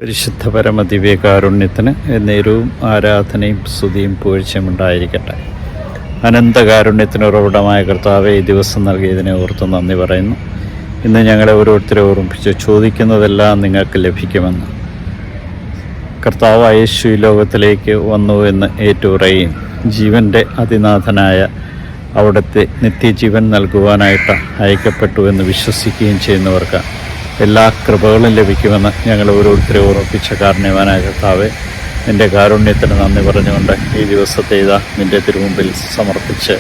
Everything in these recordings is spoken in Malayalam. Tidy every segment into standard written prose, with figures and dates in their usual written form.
പരിശുദ്ധ പരമദിവ്യകാരുണ്യത്തിന് എന്നേരവും ആരാധനയും സ്തുതിയും പുകഴ്ചയും ഉണ്ടായിരിക്കട്ടെ. അനന്തകാരുണ്യത്തിന് ഉറവിടമായ കർത്താവെ, ഈ ദിവസം നൽകിയതിനെ ഓർത്ത് നന്ദി പറയുന്നു. ഇന്ന് ഞങ്ങളെ ഓരോരുത്തരെ ഓർമ്മിപ്പിച്ച് ചോദിക്കുന്നതെല്ലാം നിങ്ങൾക്ക് ലഭിക്കുമെന്ന്. കർത്താവായ യേശു ഈ ലോകത്തിലേക്ക് വന്നു എന്ന് ഏറ്റുപറയുകയും ജീവൻ്റെ അതിനാഥനായ അവിടുത്തെ നിത്യജീവൻ നൽകുവാനായിട്ട് അയക്കപ്പെട്ടു എന്ന് വിശ്വസിക്കുകയും ചെയ്യുന്നവർക്ക് എല്ലാ കൃപകളും ലഭിക്കുമെന്ന് ഞങ്ങൾ ഓരോരുത്തരെ ഓർമ്മിപ്പിച്ച കാരുണ്യവാനായ കർത്താവെ, നിൻ്റെ കാരുണ്യത്തിന് നന്ദി പറഞ്ഞുകൊണ്ട് ഈ ദിവസത്തെ ഇതാ നിൻ്റെ തിരുമുമ്പിൽ സമർപ്പിച്ച്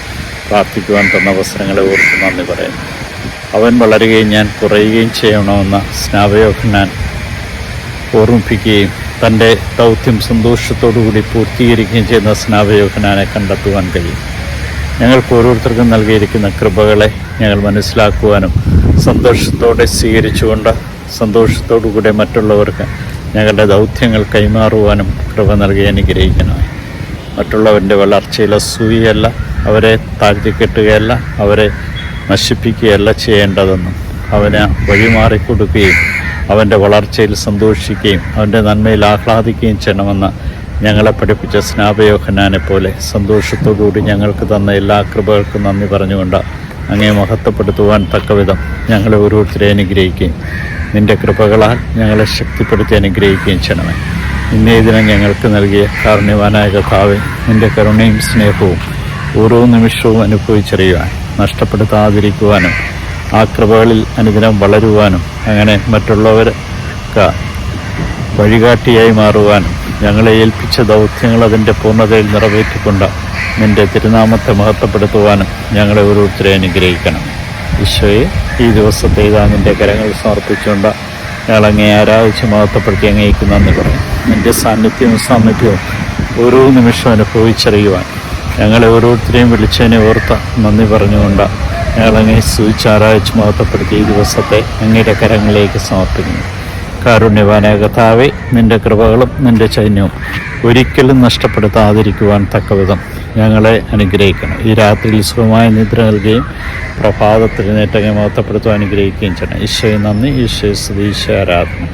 പ്രാർത്ഥിക്കുവാൻ തന്ന അവസരങ്ങളെ ഓർത്ത് നന്ദി പറയുന്നു. അവൻ വളരുകയും ഞാൻ കുറയുകയും ചെയ്യണമെന്ന സ്നാപയോഹന്നാൻ ഓർമ്മിപ്പിക്കുകയും തൻ്റെ ദൗത്യം സന്തോഷത്തോടുകൂടി പൂർത്തീകരിക്കുകയും ചെയ്യുന്ന സ്നാപയോഹന്നാനെ കണ്ടെത്തുവാൻ കഴിയും. ഞങ്ങൾക്ക് ഓരോരുത്തർക്കും നൽകിയിരിക്കുന്ന കൃപകളെ ഞങ്ങൾ മനസ്സിലാക്കുവാനും സന്തോഷത്തോടെ സ്വീകരിച്ചുകൊണ്ട് സന്തോഷത്തോടുകൂടെ മറ്റുള്ളവർക്ക് ഞങ്ങളുടെ ദൗത്യങ്ങൾ കൈമാറുവാനും കൃപ നൽകി അനുഗ്രഹിക്കണമേ. മറ്റുള്ളവരുടെ വളർച്ചയിൽ അസൂയയല്ല, അവരെ താഴ്ത്തിക്കെട്ടുകയല്ല, അവരെ നശിപ്പിക്കുകയല്ല ചെയ്യേണ്ടതെന്നും അവന് വഴിമാറിക്കൊടുക്കുകയും അവൻ്റെ വളർച്ചയിൽ സന്തോഷിക്കുകയും അവൻ്റെ നന്മയിൽ ആഹ്ലാദിക്കുകയും ചെയ്യണമെന്ന് ഞങ്ങളെ പഠിപ്പിച്ച സ്നാപയോഹന്നാനെ പോലെ സന്തോഷത്തോടുകൂടി ഞങ്ങൾക്ക് തന്ന എല്ലാ കൃപകൾക്കും നന്ദി പറഞ്ഞുകൊണ്ട് അങ്ങേ മഹത്വപ്പെടുത്തുവാൻ തക്കവിധം ഞങ്ങളെ ഓരോരുത്തരെ അനുഗ്രഹിക്കുകയും നിൻ്റെ കൃപകളാൽ ഞങ്ങളെ ശക്തിപ്പെടുത്തി അനുഗ്രഹിക്കുകയും ചെയ്യണമേ. ഇന്നേ ദിനം ഞങ്ങൾക്ക് നൽകിയ കാരുണ്യവാനായ കർത്താവേ, നിൻ്റെ കരുണയും സ്നേഹവും ഓരോ നിമിഷവും അനുഭവിച്ചറിയുവാൻ, നഷ്ടപ്പെടുത്താതിരിക്കുവാനും ആ കൃപകളിൽ അനുദിനം വളരുവാനും അങ്ങനെ മറ്റുള്ളവർക്ക് വഴികാട്ടിയായി മാറുവാനും ഞങ്ങളെ ഏൽപ്പിച്ച ദൗത്യങ്ങൾ അതിൻ്റെ പൂർണ്ണതയിൽ നിറവേറ്റിക്കൊണ്ട് നിൻ്റെ തിരുനാമത്തെ മഹത്വപ്പെടുത്തുവാനും ഞങ്ങളെ ഓരോരുത്തരെ അനുഗ്രഹിക്കണം. ഈശോയെ, ഈ ദിവസത്തെ ഇതാ നിൻ്റെ കരങ്ങൾ സമർപ്പിച്ചുകൊണ്ട് ഞങ്ങളങ്ങേ ആരാധിച്ച് മഹത്വപ്പെടുത്തി അങ്ങേക്ക് നന്ദി പറയും. നിൻ്റെ സാന്നിധ്യവും സാന്നിധ്യവും ഓരോ നിമിഷവും അനുഭവിച്ചറിയുവാൻ ഞങ്ങളെ ഓരോരുത്തരെയും വിളിച്ചതിനെ ഓർത്ത് നന്ദി പറഞ്ഞുകൊണ്ട് ഞങ്ങളങ്ങേ സ്തുതിച്ച് ആരാധിച്ച് മഹത്വപ്പെടുത്തി ഈ ദിവസത്തെ അങ്ങയുടെ കരങ്ങളിലേക്ക് സമർപ്പിക്കുന്നു. കാരുണ്യവാനായ കർത്താവേ, നിൻ്റെ കൃപകളും നിൻ്റെ ചൈന്യവും ഒരിക്കലും നഷ്ടപ്പെടുത്താതിരിക്കുവാൻ തക്കവിധം ഞങ്ങളെ അനുഗ്രഹിക്കണം. ഈ രാത്രിയിൽ സുഖമായ നിദ്ര നൽകുകയും പ്രഭാതത്തിൽ നേട്ടങ്ങെ മഹത്വപ്പെടുത്തുവാൻ അനുഗ്രഹിക്കുകയും ചെയ്യണം. ഈശോയെ നന്ദി, ഈശോയെ സ്തുതി, ഈശോയെ ആരാധന.